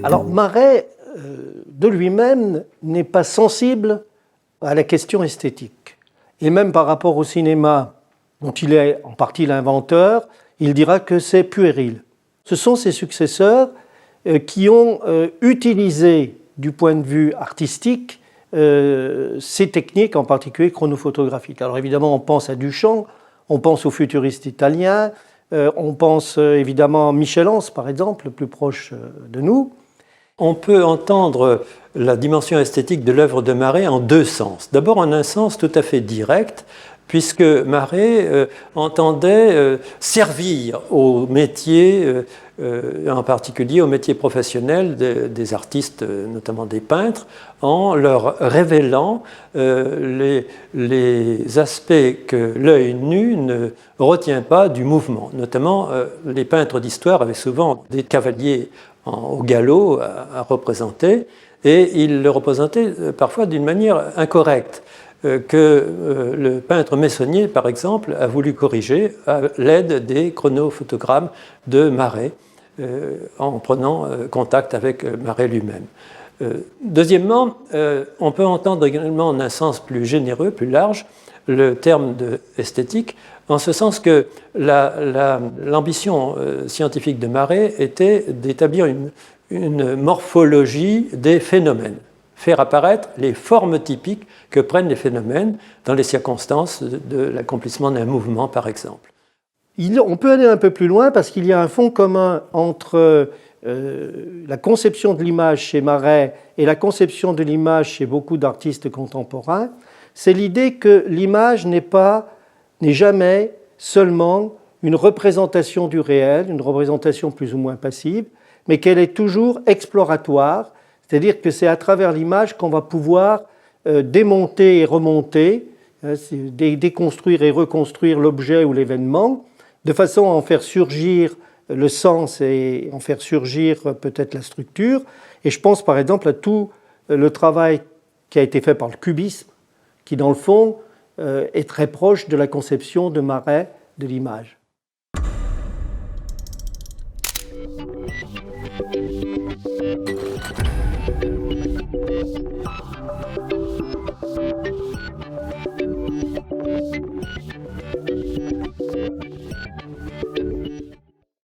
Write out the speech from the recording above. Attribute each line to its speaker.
Speaker 1: Alors Marais, de lui-même, n'est pas sensible à la question esthétique. Et même par rapport au cinéma, dont il est en partie l'inventeur, il dira que c'est puéril. Ce sont ses successeurs qui ont utilisé, du point de vue artistique, ces techniques, en particulier chronophotographiques. Alors évidemment, on pense à Duchamp, on pense aux futuristes italiens, on pense évidemment à Michel-Ange, par exemple, le plus proche de nous.
Speaker 2: On peut entendre la dimension esthétique de l'œuvre de Marais en deux sens. D'abord en un sens tout à fait direct, puisque Marais entendait servir au métier, en particulier au métier professionnel des artistes, notamment des peintres, en leur révélant les aspects que l'œil nu ne retient pas du mouvement. Notamment, les peintres d'histoire avaient souvent des cavaliers au galop à représenter, et ils le représentaient parfois d'une manière incorrecte, que le peintre Meissonnier, par exemple, a voulu corriger à l'aide des chronophotogrammes de Marais, en prenant contact avec Marais lui-même. Deuxièmement, on peut entendre également en un sens plus généreux, plus large, le terme d'esthétique, en ce sens que l'ambition scientifique de Marais était d'établir une morphologie des phénomènes, faire apparaître les formes typiques que prennent les phénomènes dans les circonstances de l'accomplissement d'un mouvement, par exemple.
Speaker 1: On peut aller un peu plus loin parce qu'il y a un fond commun entre la conception de l'image chez Marais et la conception de l'image chez beaucoup d'artistes contemporains. C'est l'idée que l'image n'est jamais seulement une représentation du réel, une représentation plus ou moins passive, mais qu'elle est toujours exploratoire, c'est-à-dire que c'est à travers l'image qu'on va pouvoir démonter et remonter, déconstruire et reconstruire l'objet ou l'événement, de façon à en faire surgir le sens et en faire surgir peut-être la structure. Et je pense par exemple à tout le travail qui a été fait par le cubisme, qui dans le fond est très proche de la conception de Marais de l'image.